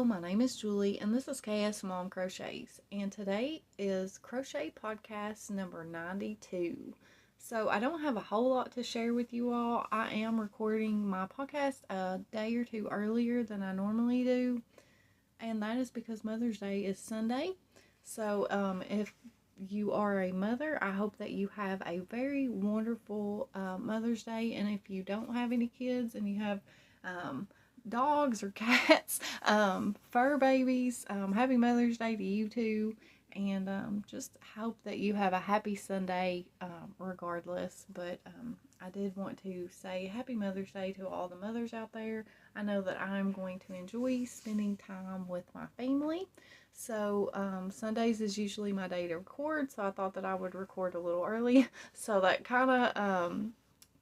Hello, my name is Julie, and this is KS Mom Crochets, and today is Crochet Podcast number 92. So I don't have a whole lot to share with you all. I am recording my podcast a day or two earlier than I normally do, and that is because Mother's Day is Sunday. So if you are a mother, I hope that you have a very wonderful Mother's Day, and if you don't have any kids and you have dogs or cats, fur babies, happy Mother's Day to you too, and just hope that you have a happy Sunday regardless. But I did want to say happy Mother's Day to all the mothers out there. I know that I'm going to enjoy spending time with my family, so Sundays is usually my day to record, so I thought that I would record a little early, so that kind of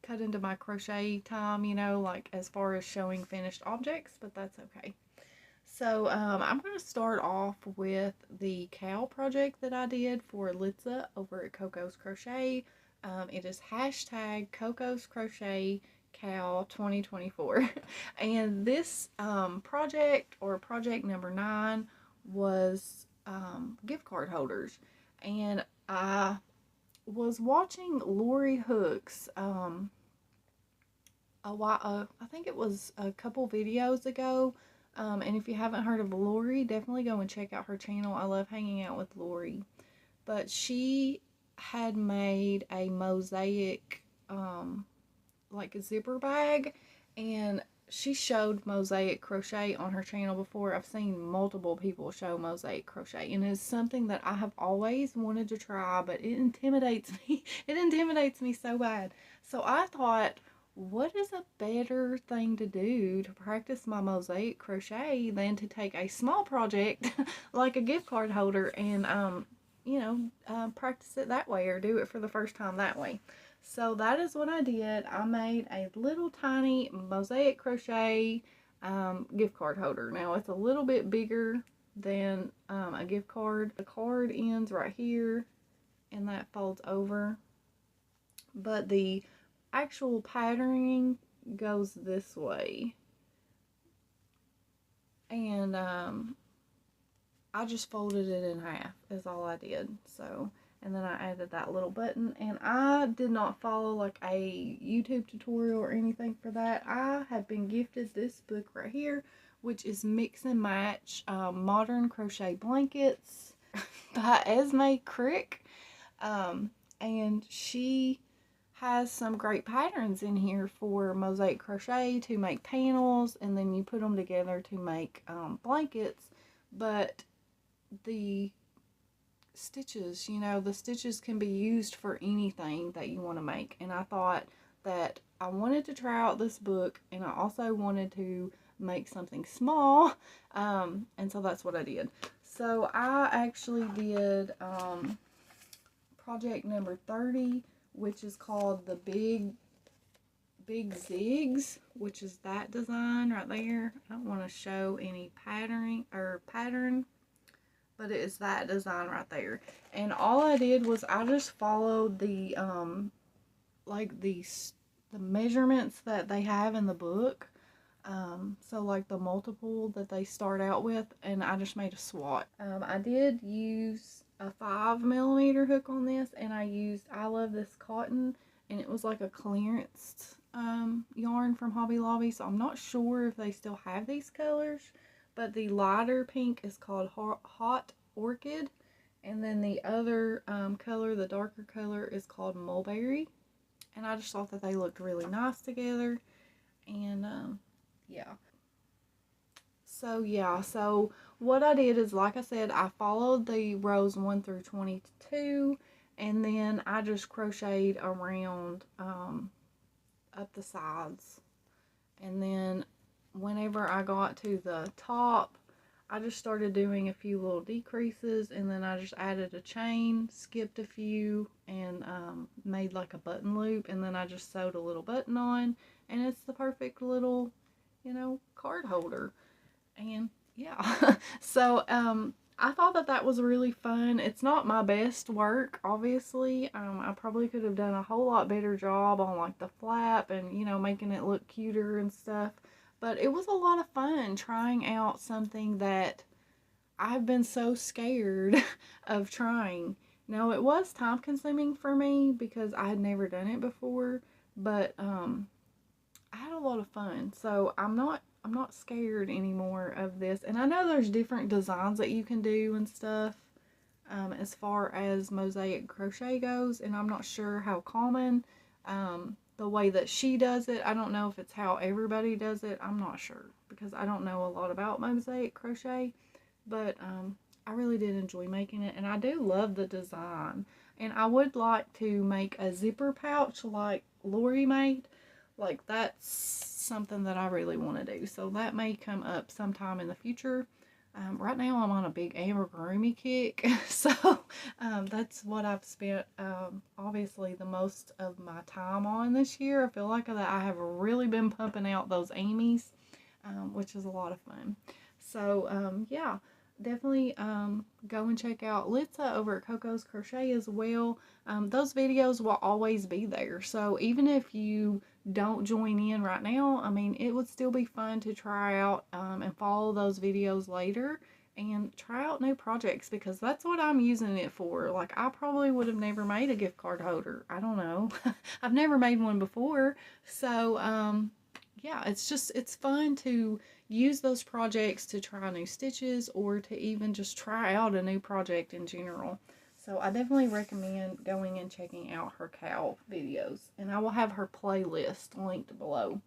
cut into my crochet time, like as far as showing finished objects, but that's okay. So I'm going to start off with the cow project that I did for Litza over at Coco's Crochet. It is hashtag Coco's Crochet Cow 2024. And this project, or project number 9, was gift card holders. And I was watching Lori Hook's I think it was a couple videos ago, and if you haven't heard of Lori, definitely go and check out her channel. I love hanging out with Lori. But she had made a Mosaic like a zipper bag, and she showed Mosaic crochet on her channel before. I've seen multiple people show Mosaic crochet, and it's something that I have always wanted to try, but it intimidates me. It intimidates me so bad. So I thought, what is a better thing to do to practice my Mosaic crochet than to take a small project like a gift card holder and practice it that way, or do it for the first time that way. So that is what I did. I made a little tiny Mosaic crochet gift card holder. Now it's a little bit bigger than a gift card. The card ends right here, and that folds over, but the actual patterning goes this way, and I just folded it in half is all I did. So, and then I added that little button, and I did not follow like a YouTube tutorial or anything for that. I have been gifted this book right here, which is Mix and Match Modern Crochet Blankets by Esme Crick, and she has some great patterns in here for Mosaic crochet to make panels, and then you put them together to make blankets. But the stitches, the stitches can be used for anything that you want to make. And I thought that I wanted to try out this book, and I also wanted to make something small, and so that's what I did. So I actually did project number 30, which is called the Big Zigs, which is that design right there. I don't want to show any pattern, but it is that design right there. And all I did was I just followed the the measurements that they have in the book. So like the multiple that they start out with, and I just made a swatch. I did use a 5mm hook on this, and I love this cotton, and it was like a clearance yarn from Hobby Lobby, so I'm not sure if they still have these colors, but the lighter pink is called Hot Orchid, and then the other color, the darker color, is called Mulberry, and I just thought that they looked really nice together. And yeah. So what I did is, like I said, I followed the rows 1 through 22, and then I just crocheted around up the sides. And then whenever I got to the top, I just started doing a few little decreases, and then I just added a chain, skipped a few, and made like a button loop, and then I just sewed a little button on, and it's the perfect little, card holder. And yeah, so I thought that that was really fun. It's not my best work, obviously. I probably could have done a whole lot better job on like the flap and, making it look cuter and stuff. But it was a lot of fun trying out something that I've been so scared of trying. Now, it was time consuming for me because I had never done it before, but I had a lot of fun. So I'm not scared anymore of this. And I know there's different designs that you can do and stuff, as far as mosaic crochet goes, and I'm not sure how common the way that she does it. I don't know if it's how everybody does it. I'm not sure because I don't know a lot about mosaic crochet, but I really did enjoy making it, and I do love the design. And I would like to make a zipper pouch like Lori made. Like, that's something that I really want to do. So that may come up sometime in the future. Right now I'm on a big Amigurumi kick, so that's what I've spent obviously the most of my time on this year. I feel like that I have really been pumping out those Amies, which is a lot of fun. So yeah, definitely go and check out Litza over at Coco's Crochet as well. Those videos will always be there, so even if you don't join in right now, I mean, it would still be fun to try out and follow those videos later and try out new projects, because that's what I'm using it for. Like, I probably would have never made a gift card holder. I don't know. I've never made one before. So yeah, it's fun to use those projects to try new stitches or to even just try out a new project in general. So I definitely recommend going and checking out her cow videos, and I will have her playlist linked below.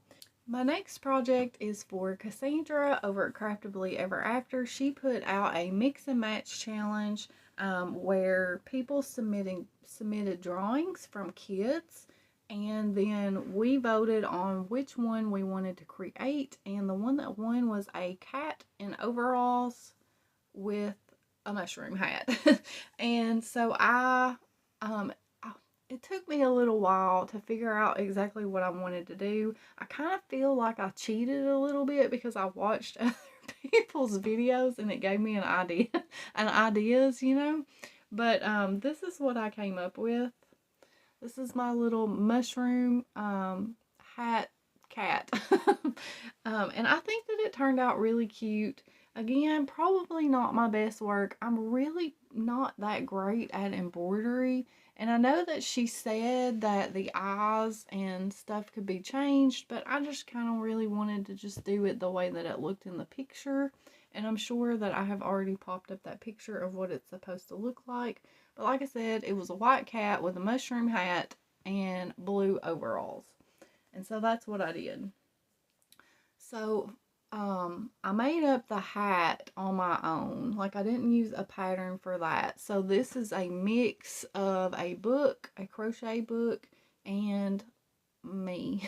My next project is for Cassandra over at Craftably Ever After. She put out a mix and match challenge where people submitted drawings from kids, and then we voted on which one we wanted to create, and the one that won was a cat in overalls with a mushroom hat. And so it took me a little while to figure out exactly what I wanted to do. I kind of feel like I cheated a little bit because I watched other people's videos and it gave me an idea and ideas, you know. But this is what I came up with. This is my little mushroom hat cat. And I think that it turned out really cute. Again, probably not my best work. I'm really not that great at embroidery. And I know that she said that the eyes and stuff could be changed, but I just kind of really wanted to just do it the way that it looked in the picture. And I'm sure that I have already popped up that picture of what it's supposed to look like. But like I said, it was a white cat with a mushroom hat and blue overalls. And so that's what I did. So I made up the hat on my own. Like, I didn't use a pattern for that. So this is a mix of a book, a crochet book, and me.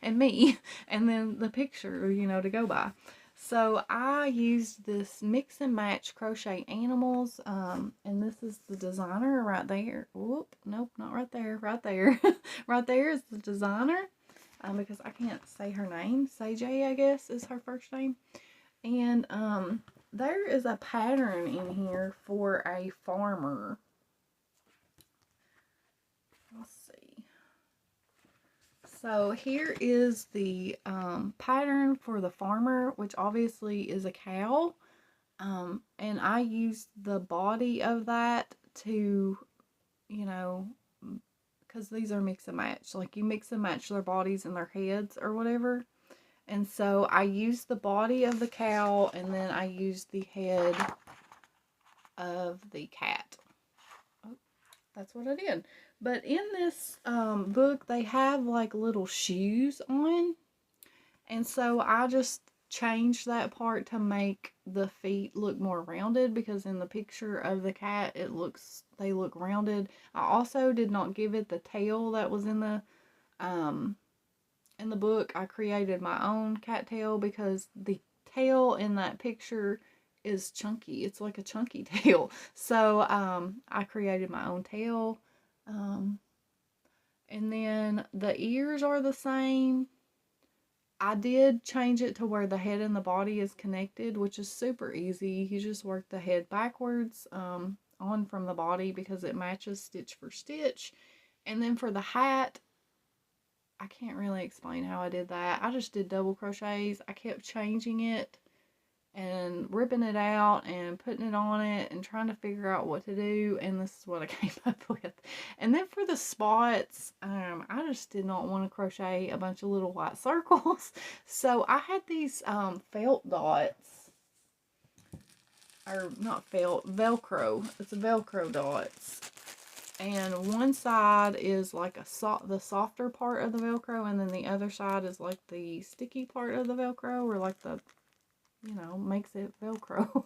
And me. And then the picture, you know, to go by. So I used this mix and match crochet animals, and this is the designer right there. Whoop, nope, not right there, right there. Right there is the designer, because I can't say her name. Sajay, I guess, is her first name. And there is a pattern in here for a farmer. Let's see. So here is the pattern for the farmer, which obviously is a cow. And I used the body of that to, you know, because these are mix and match. Like, you mix and match their bodies and their heads or whatever. And so I used the body of the cow, and then I used the head of the cat. Oh, that's what I did. But in this book, they have like little shoes on. And so I just changed that part to make the feet look more rounded, because in the picture of the cat, they look rounded. I also did not give it the tail that was in the book. I created my own cat tail because the tail in that picture is chunky. It's like a chunky tail. So I created my own tail. And then the ears are the same. I did change it to where the head and the body is connected, which is super easy. You just work the head backwards on from the body because it matches stitch for stitch. And then for the hat, I can't really explain how I did that. I just did double crochets. I kept changing it and ripping it out and putting it on it and trying to figure out what to do, and this is what I came up with. And then for the spots, I just did not want to crochet a bunch of little white circles, so I had these felt dots, or not felt, Velcro. It's a Velcro dots, and one side is like the softer part of the Velcro, and then the other side is like the sticky part of the Velcro, or like the, makes it Velcro.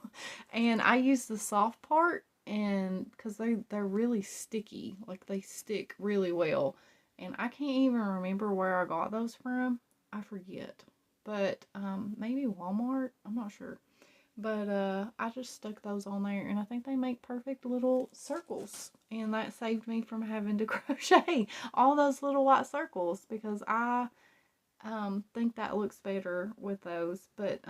And I use the soft part, and because they're really sticky, like they stick really well. And I can't even remember where I got those from. I forget. But maybe Walmart. I'm not sure. But I just stuck those on there, and I think they make perfect little circles. And that saved me from having to crochet all those little white circles, because I think that looks better with those. But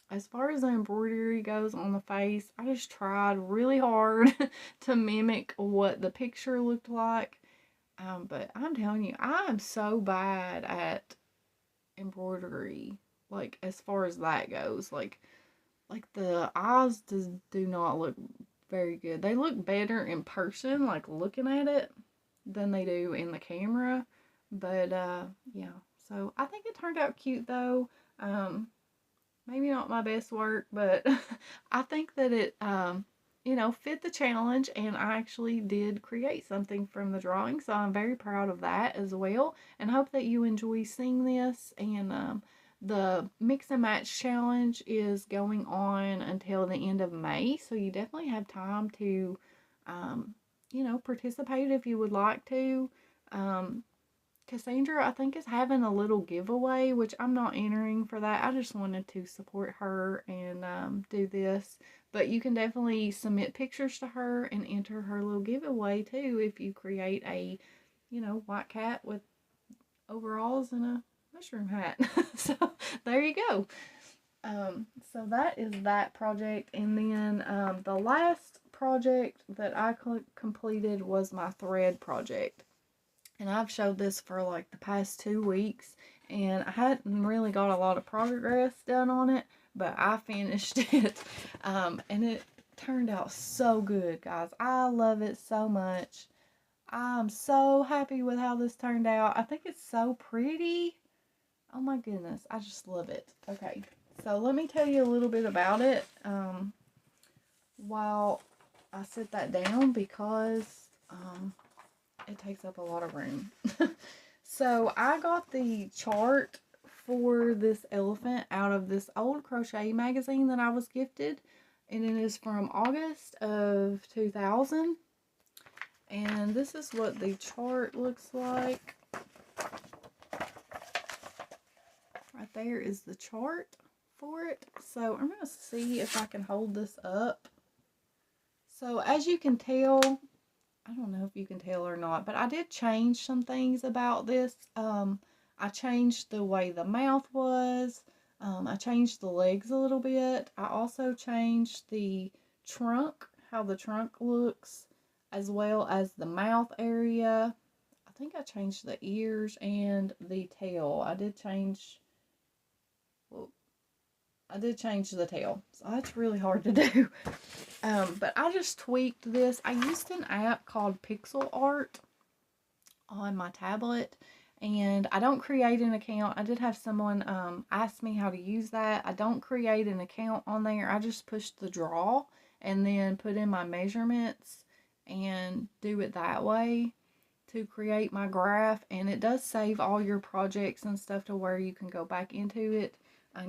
as far as the embroidery goes on the face, I just tried really hard to mimic what the picture looked like. But I'm telling you, I am so bad at embroidery, like as far as that goes. Like the eyes just do not look very good. They look better in person, like looking at it, than they do in the camera. But yeah, so I think it turned out cute though. Maybe not my best work, but I think that it fit the challenge, and I actually did create something from the drawing, so I'm very proud of that as well, and hope that you enjoy seeing this. And the mix and match challenge is going on until the end of May, so you definitely have time to participate if you would like to. Cassandra, I think, is having a little giveaway, which I'm not entering for that. I just wanted to support her and do this. But you can definitely submit pictures to her and enter her little giveaway too if you create a, white cat with overalls and a mushroom hat. So there you go. So that is that project. And then the last project that I completed was my thread project. And I've showed this for like the past 2 weeks, and I hadn't really got a lot of progress done on it, but I finished it. And it turned out so good, guys. I love it so much. I'm so happy with how this turned out. I think it's so pretty. Oh my goodness, I just love it. Okay, so let me tell you a little bit about it while I sit that down, because it takes up a lot of room. So I got the chart for this elephant out of this old crochet magazine that I was gifted, and it is from August of 2000. And this is what the chart looks like. Right there is the chart for it. So I'm going to see if I can hold this up. So as you can tell, I don't know if you can tell or not, but I did change some things about this. I changed the way the mouth was. I changed the legs a little bit. I also changed the trunk, how the trunk looks, as well as the mouth area. I think I changed the ears and the tail. I did change the tail, so that's really hard to do. But I just tweaked this. I used an app called Pixel Art on my tablet, and I don't create an account. I did have someone ask me how to use that. I don't create an account on there. I just push the draw and then put in my measurements and do it that way to create my graph. And it does save all your projects and stuff to where you can go back into it.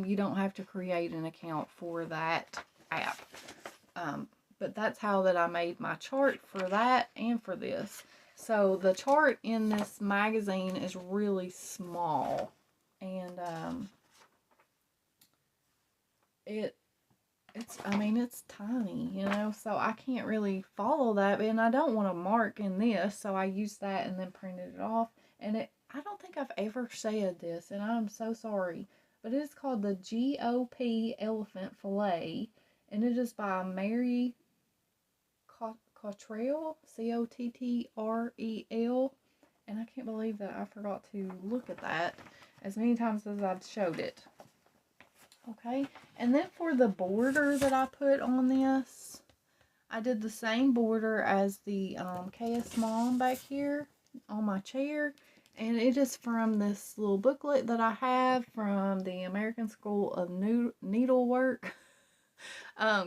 You don't have to create an account for that app. But that's how that I made my chart for that and for this. So the chart in this magazine is really small, and it's tiny, so I can't really follow that, and I don't want to mark in this, so I used that and then printed it off. And I don't think I've ever said this, and I'm so sorry, but it is called the GOP Elephant Filet, and it is by Mary Cottrell, Cottrell, And I can't believe that I forgot to look at that as many times as I've showed it. Okay, and then for the border that I put on this, I did the same border as the KS Mom back here on my chair. And it is from this little booklet that I have from the American School of Needlework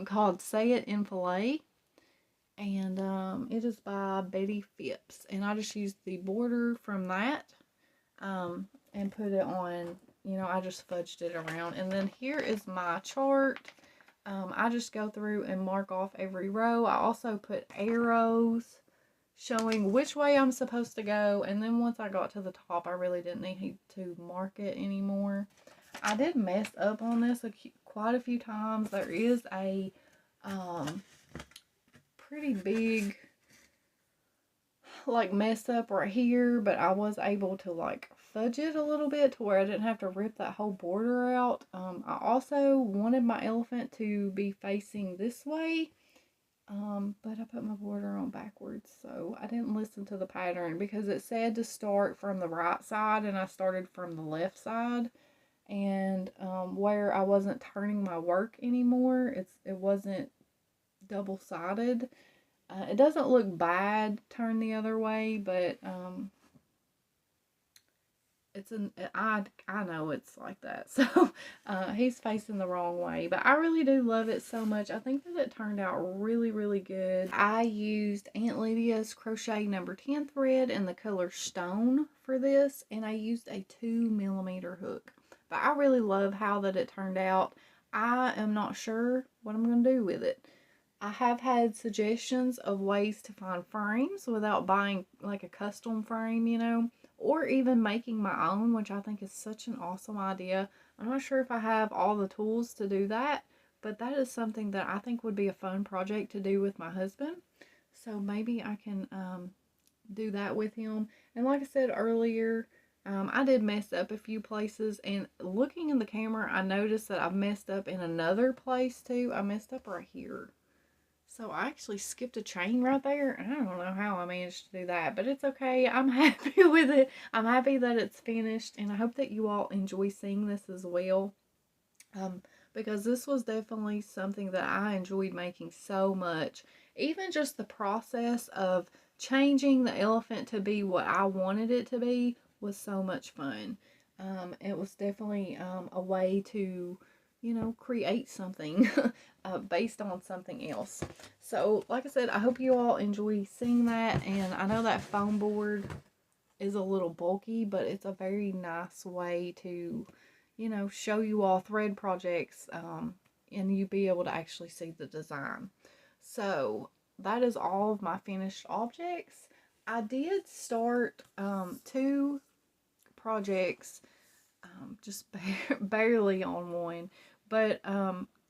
called Say It in Filet. And it is by Betty Phipps. And I just used the border from that and put it on, I just fudged it around. And then here is my chart. I just go through and mark off every row. I also put arrows showing which way I'm supposed to go. And then once I got to the top, I really didn't need to mark it anymore. I did mess up on this quite a few times. There is a pretty big mess up right here, but I was able to fudge it a little bit to where I didn't have to rip that whole border out. I also wanted my elephant to be facing this way, but I put my border on backwards, so I didn't listen to the pattern because it said to start from the right side and I started from the left side. And where I wasn't turning my work anymore, it wasn't double-sided. It doesn't look bad turned the other way, but I know it's like that. So he's facing the wrong way, but I really do love it so much. I think that it turned out really, really good. I used Aunt Lydia's crochet number 10 thread in the color Stone for this, and I used a 2mm hook. But I really love how that it turned out. I am not sure what I'm going to do with it. I have had suggestions of ways to find frames without buying a custom frame, or even making my own, which I think is such an awesome idea. I'm not sure if I have all the tools to do that, but that is something that I think would be a fun project to do with my husband. So maybe I can do that with him. And like I said earlier, I did mess up a few places, and looking in the camera, I noticed that I've messed up in another place too. I messed up right here. So I actually skipped a chain right there. I don't know how I managed to do that, but it's okay. I'm happy with it. I'm happy that it's finished, and I hope that you all enjoy seeing this as well. Because this was definitely something that I enjoyed making so much. Even just the process of changing the elephant to be what I wanted it to be was so much fun. It was definitely a way to, create something based on something else. So, like I said, I hope you all enjoy seeing that. And I know that foam board is a little bulky, but it's a very nice way to, show you all thread projects and you be able to actually see the design. So, that is all of my finished objects. I did start 2 projects just barely on one. But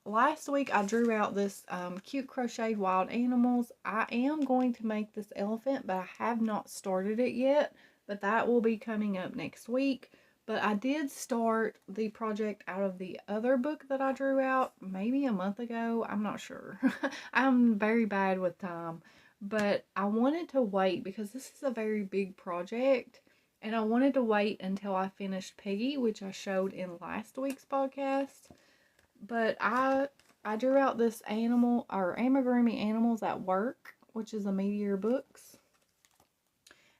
last week I drew out this cute crocheted wild animals. I am going to make this elephant, but I have not started it yet. But that will be coming up next week. But I did start the project out of the other book that I drew out maybe a month ago. I'm not sure. I'm very bad with time. But I wanted to wait because this is a very big project. And I wanted to wait until I finished Piggy, which I showed in last week's podcast. But I drew out this animal, or Amigurumi Animals at Work, which is a Meteor Books.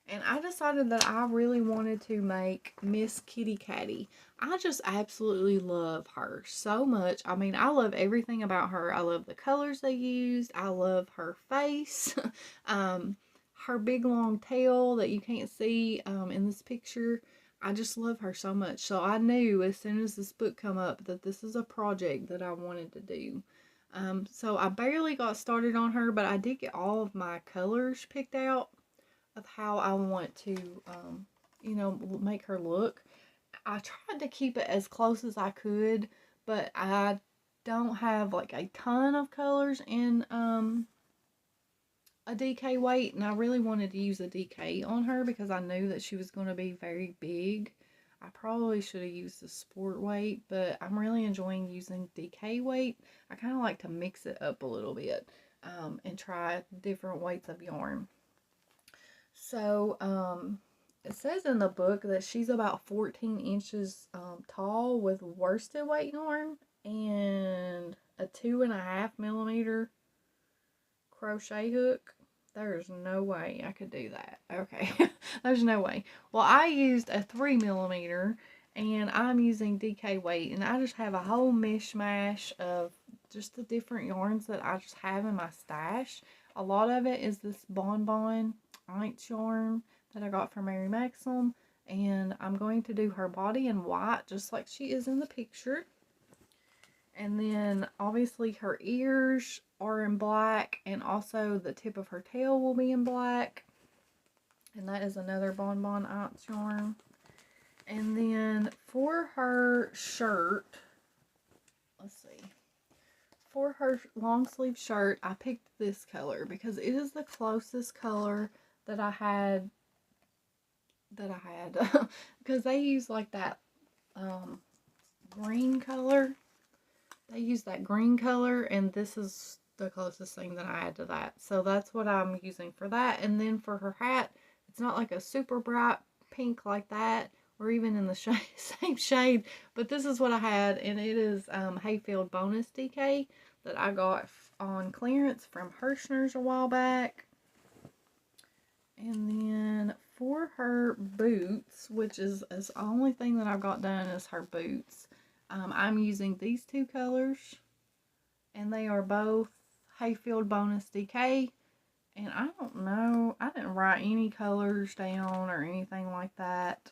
And I decided that I really wanted to make Miss Kitty Catty. I just absolutely love her so much. I mean, I love everything about her. I love the colors they used. I love her face. Her big long tail that you can't see in this picture. I just love her so much. So I knew as soon as this book come up that this is a project that I wanted to do. So I barely got started on her, but I did get all of my colors picked out of how I want to, make her look. I tried to keep it as close as I could, but I don't have a ton of colors in a DK weight, and I really wanted to use a DK on her because I knew that she was going to be very big. I probably should have used the sport weight, but I'm really enjoying using DK weight. I kind of like to mix it up a little bit and try different weights of yarn. So, It says in the book that she's about 14 inches tall with worsted weight yarn and a 2.5 millimeter crochet hook. There's no way I could do that. Okay. There's no way. Well, I used a 3 millimeter and I'm using DK weight, and I just have a whole mishmash of just the different yarns that I just have in my stash. A lot of it is this Bonbon Inch yarn that I got from Mary Maxim, and I'm going to do her body in white just like she is in the picture. And then obviously her ears are in black, and also the tip of her tail will be in black. And that is another Bonbon Inch yarn. And then for her shirt, let's see. For her long sleeve shirt, I picked this color because it is the closest color that I had. Because they use like that green color. They use that green color, and this is the closest thing that I had to that. So that's what I'm using for that. And then for her hat, it's not like a super bright pink like that, or even in the same shade, but this is what I had, and it is Hayfield Bonus DK that I got on clearance from Hirschner's a while back. And then for her boots, which is the only thing that I've got done is her boots, I'm using these two colors, and they are both Hayfield Bonus DK. And I don't know, I didn't write any colors down or anything like that.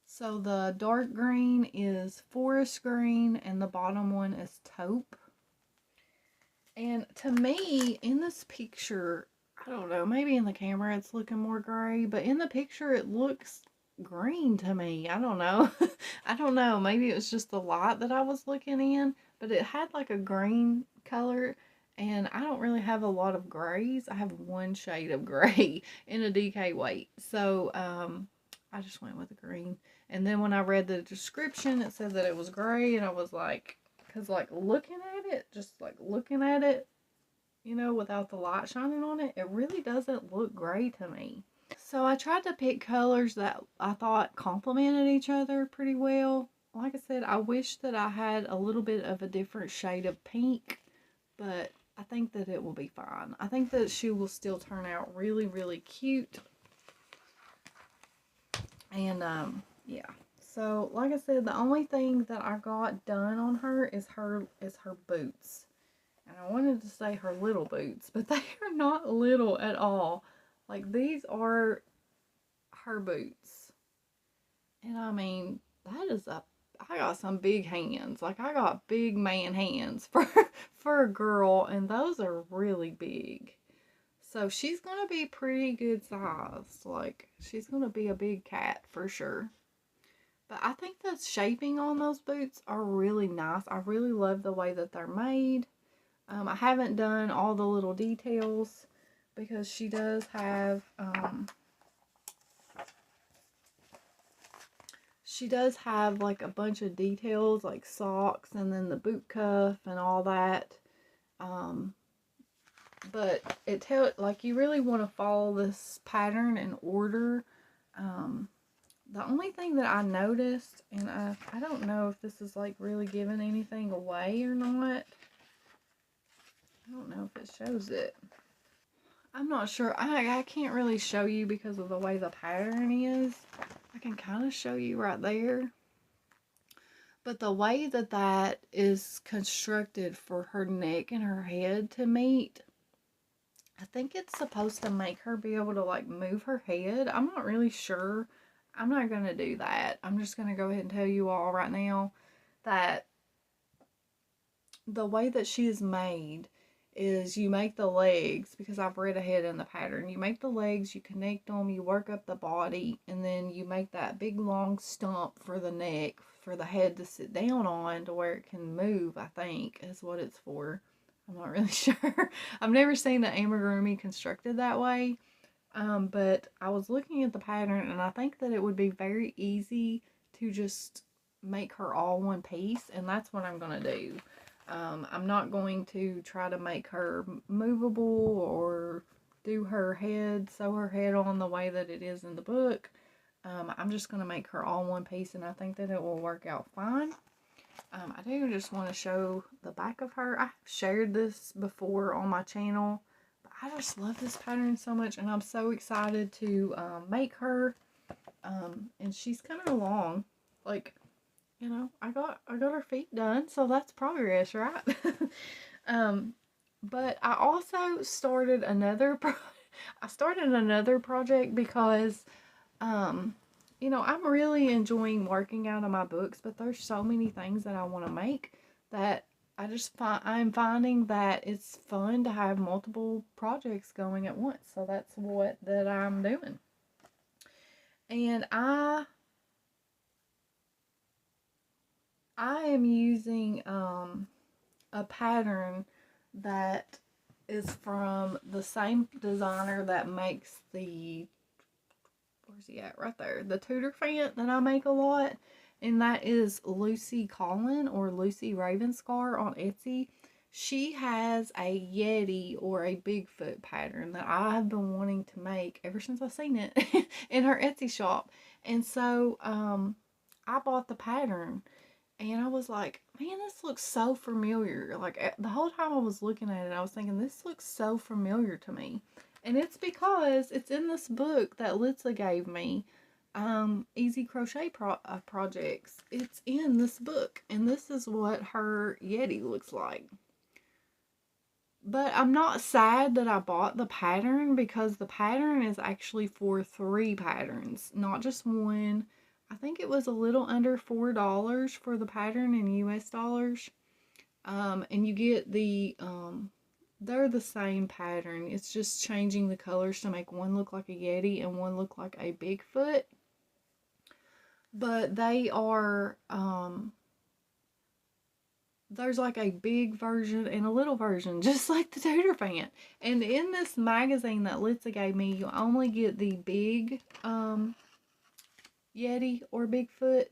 So the dark green is forest green, and the bottom one is taupe. And to me, in this picture, I don't know, maybe in the camera it's looking more gray, but in the picture it looks green to me. I don't know. I don't know. Maybe it was just the light that I was looking in, but it had like a green color, and I don't really have a lot of grays. I have one shade of gray in a DK weight. So, I just went with the green. And then when I read the description, it said that it was gray, and I was like, because like looking at it, you know, without the light shining on it, it really doesn't look gray to me. So I tried to pick colors that I thought complemented each other pretty well. Like I said, I wish that I had a little bit of a different shade of pink, but I think that it will be fine. I think that she will still turn out really, really cute. And, yeah. So, like I said, the only thing that I got done on her is her boots. And I wanted to say her little boots, but they are not little at all. Like, these are her boots. And I mean, I got some big hands. Like, I got big man hands for a girl, and those are really big. So she's going to be pretty good size. Like, she's going to be a big cat for sure. But I think the shaping on those boots are really nice. I really love the way that they're made. I haven't done all the little details because she does have, like a bunch of details like socks and then the boot cuff and all that. But like you really want to follow this pattern in order. The only thing that I noticed, and I don't know if this is like really giving anything away or not. I don't know if it shows it. I'm not sure. I can't really show you because of the way the pattern is. I can kind of show you right there. But the way that is constructed for her neck and her head to meet, I think it's supposed to make her be able to like move her head. I'm not really sure. I'm not going to do that. I'm just going to go ahead and tell you all right now that the way that she is made is you make the legs, because I've read ahead in the pattern, you make the legs, you connect them, you work up the body, and then you make that big long stump for the neck, for the head to sit down on to where it can move, I think, is what it's for. I'm not really sure. I've never seen an amigurumi constructed that way. But I was looking at the pattern, and I think that it would be very easy to just make her all one piece, and that's what I'm going to do. I'm not going to try to make her movable or do her head, sew her head on the way that it is in the book. I'm just going to make her all one piece, and I think that it will work out fine. I do just want to show the back of her. I've shared this before on my channel, but I just love this pattern so much, and I'm so excited to make her. And she's coming along. Like, you know, I got her feet done, so that's progress, right? But I also started another project because you know, I'm really enjoying working out of my books, but there's so many things that I want to make that I'm finding that it's fun to have multiple projects going at once. So that's what that I'm doing. And I am using a pattern that is from the same designer that makes the, where's he at? Right there. The Tudor fant that I make a lot. And that is Lucy Collin or Lucy Ravenscar on Etsy. She has a Yeti or a Bigfoot pattern that I have been wanting to make ever since I've seen it in her Etsy shop. And so I bought the pattern. And I was like, man, this looks so familiar. Like, the whole time I was looking at it, I was thinking, this looks so familiar to me. And it's because it's in this book that Litza gave me, Easy Crochet Projects. It's in this book. And this is what her Yeti looks like. But I'm not sad that I bought the pattern because the pattern is actually for 3 patterns, not just one. I think it was a little under $4 for the pattern in US dollars. And you get the, they're the same pattern. It's just changing the colors to make one look like a Yeti and one look like a Bigfoot. But they are, there's like a big version and a little version, just like the Tudor fant. And in this magazine that Litza gave me, you only get the big, Yeti or Bigfoot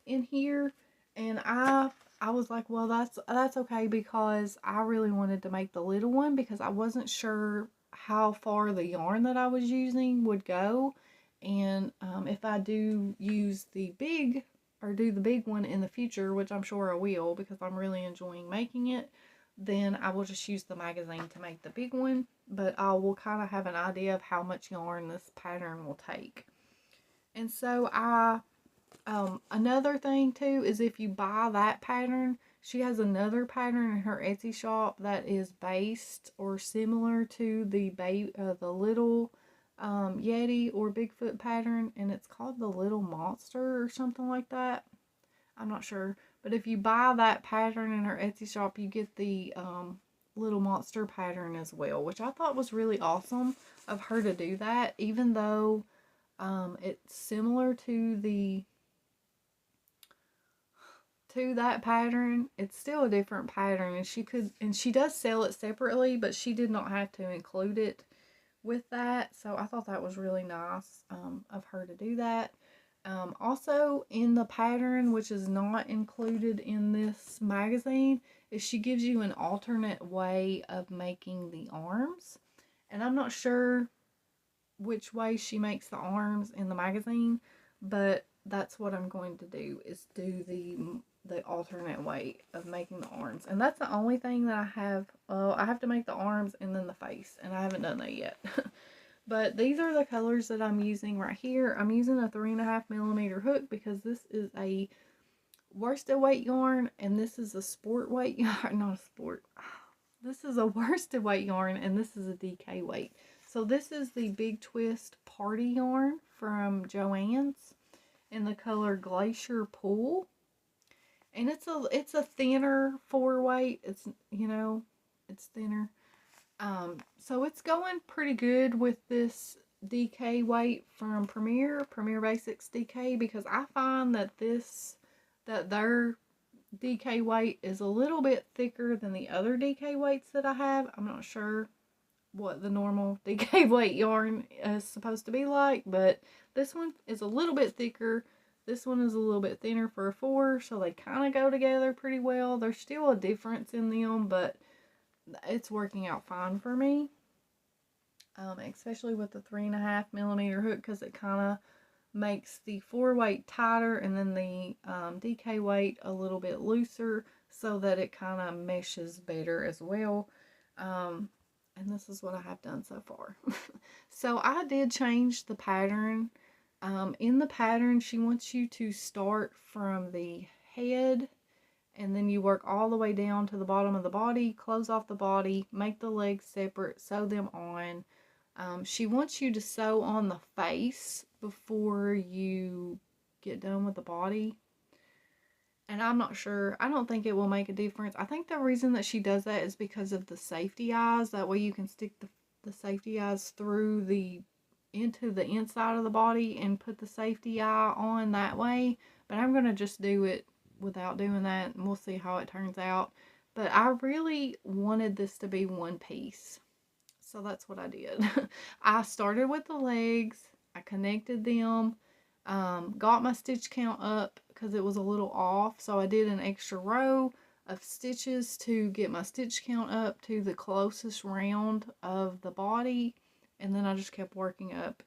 in here, and I was like, well, that's okay, because I really wanted to make the little one because I wasn't sure how far the yarn that I was using would go, and if I do use the big or do the big one in the future, which I'm sure I will because I'm really enjoying making it, then I will just use the magazine to make the big one, but I will kind of have an idea of how much yarn this pattern will take. And so another thing too is if you buy that pattern, she has another pattern in her Etsy shop that is based or similar to the little Yeti or Bigfoot pattern, and it's called the Little Monster or something like that. I'm not sure, but if you buy that pattern in her Etsy shop, you get the Little Monster pattern as well, which I thought was really awesome of her to do that, even though it's similar to that pattern. It's still a different pattern, and she does sell it separately, but she did not have to include it with that. So I thought that was really nice of her to do that. Also in the pattern, which is not included in this magazine, is she gives you an alternate way of making the arms. And I'm not sure which way she makes the arms in the magazine, but that's what I'm going to do, is do the alternate way of making the arms. And that's the only thing that I have. I have to make the arms and then the face, and I haven't done that yet. But these are the colors that I'm using right here. I'm using a 3.5mm hook because this is a worsted weight yarn, and this is a sport weight yarn. Not a sport. This is a worsted weight yarn, and this is a DK weight. So this is the Big Twist Party yarn from Joann's in the color Glacier Pool. And it's a thinner 4-weight. It's, you know, it's thinner. So it's going pretty good with this DK weight from Premier Basics DK, because I find that their DK weight is a little bit thicker than the other DK weights that I have. I'm not sure what the normal DK weight yarn is supposed to be like, but this one is a little bit thicker This one is a little bit thinner for a 4, so they kind of go together pretty well. There's still a difference in them, but it's working out fine for me. Especially with the 3.5mm hook, because it kind of makes the 4 weight tighter and then the DK weight a little bit looser, so that it kind of meshes better as well. And this is what I have done so far. So I did change the pattern. In the pattern, she wants you to start from the head, and then you work all the way down to the bottom of the body, close off the body, make the legs separate, sew them on. She wants you to sew on the face before you get done with the body. And I'm not sure. I don't think it will make a difference. I think the reason that she does that is because of the safety eyes. That way you can stick the safety eyes through into the inside of the body and put the safety eye on that way. But I'm going to just do it without doing that, and we'll see how it turns out. But I really wanted this to be one piece, so that's what I did. I started with the legs. I connected them, got my stitch count up because it was a little off, so I did an extra row of stitches to get my stitch count up to the closest round of the body, and then I just kept working up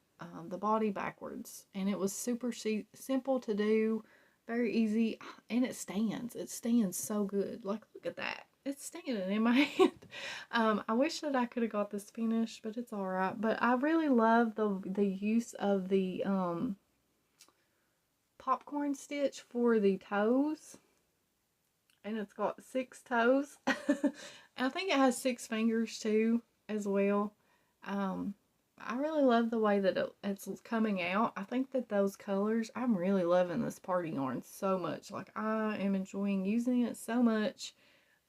the body backwards, and it was super simple to do, very easy, and it stands so good. Like, look at that, it's standing in my hand. I wish that I could have got this finished, but it's all right. But I really love the use of the popcorn stitch for the toes, and it's got 6 toes. And I think it has 6 fingers too as well. I really love the way that it's coming out. I think that those colors, I'm really loving this party yarn so much. Like, I am enjoying using it so much.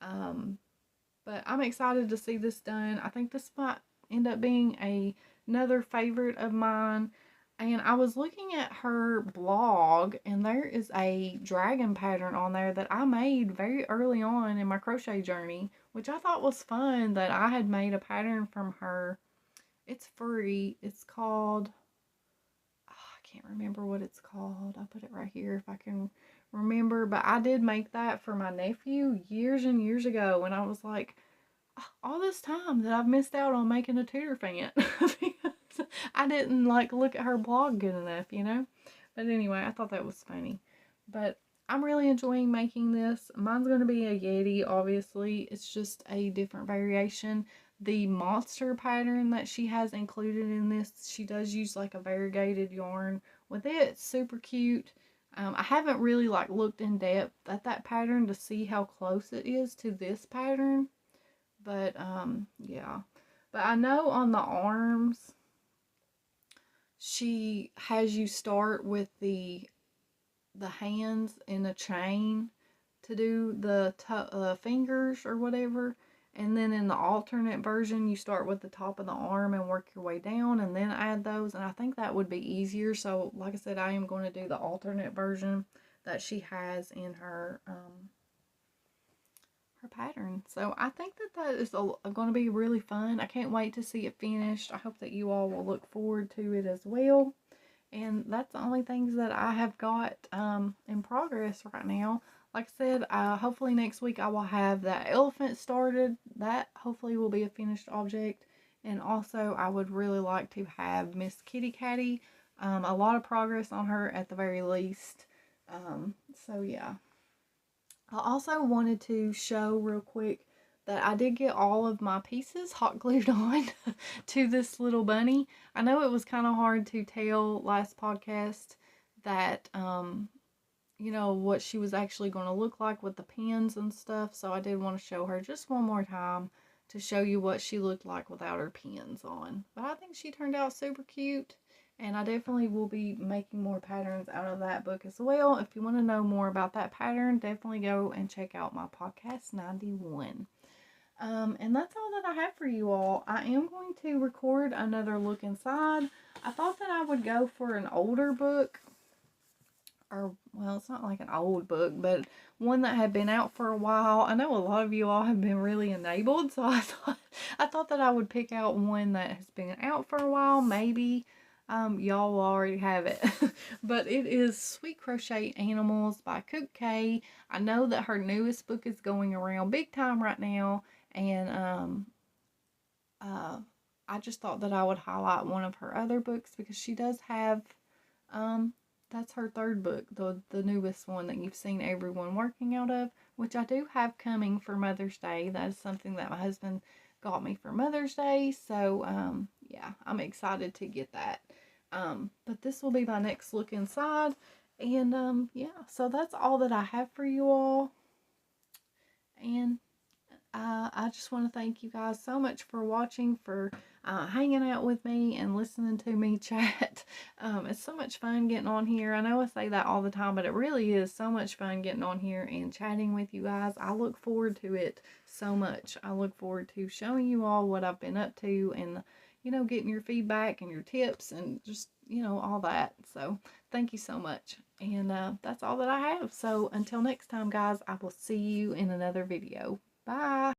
But I'm excited to see this done. I think this might end up being another favorite of mine. And I was looking at her blog, and there is a dragon pattern on there that I made very early on in my crochet journey, which I thought was fun, that I had made a pattern from her. It's free. It's called, I can't remember what it's called. I'll put it right here if I can remember. But I did make that for my nephew years and years ago, and I was like, all this time that I've missed out on making a tutor fan because I didn't like look at her blog good enough, you know. But anyway, I thought that was funny. But I'm really enjoying making this. Mine's going to be a Yeti, obviously. It's just a different variation. The monster pattern that she has included in this, she does use like a variegated yarn with it. It's super cute. I haven't really like looked in depth at that pattern to see how close it is to this pattern. But, yeah. But I know on the arms, she has you start with the hands in a chain to do the fingers or whatever. And then in the alternate version, you start with the top of the arm and work your way down and then add those. And I think that would be easier. So, like I said, I am going to do the alternate version that she has in her pattern. So I think that is going to be really fun. I can't wait to see it finished. I hope that you all will look forward to it as well. And that's the only things that I have got in progress right now. Like I said, hopefully next week I will have that elephant started. That hopefully will be a finished object. And also I would really like to have Miss Kitty Catty. A lot of progress on her at the very least. So yeah. I also wanted to show real quick that I did get all of my pieces hot glued on to this little bunny. I know it was kind of hard to tell last podcast that, you know, what she was actually going to look like with the pins and stuff. So I did want to show her just one more time to show you what she looked like without her pins on. But I think she turned out super cute. And I definitely will be making more patterns out of that book as well. If you want to know more about that pattern, definitely go and check out my podcast 91. And that's all that I have for you all. I am going to record another look inside. I thought that I would go for an older book. Or, well, it's not like an old book, but one that had been out for a while. I know a lot of you all have been really enabled, so I thought that I would pick out one that has been out for a while, maybe. y'all will already have it. But it is Sweet Crochet Animals by Cook K. I know that her newest book is going around big time right now, and I just thought that I would highlight one of her other books because she does have, that's her third book, the newest one that you've seen everyone working out of, which I do have coming for Mother's Day. That is something that my husband got me for Mother's Day, so yeah, I'm excited to get that. But this will be my next look inside, and yeah, so that's all that I have for you all, and I just want to thank you guys so much for watching, for hanging out with me and listening to me chat. It's so much fun getting on here. I know I say that all the time, but it really is so much fun getting on here and chatting with you guys. I look forward to it so much. I look forward to showing you all what I've been up to, and getting your feedback and your tips and just all that. So thank you so much, and that's all that I have. So until next time, guys, I will see you in another video. Bye.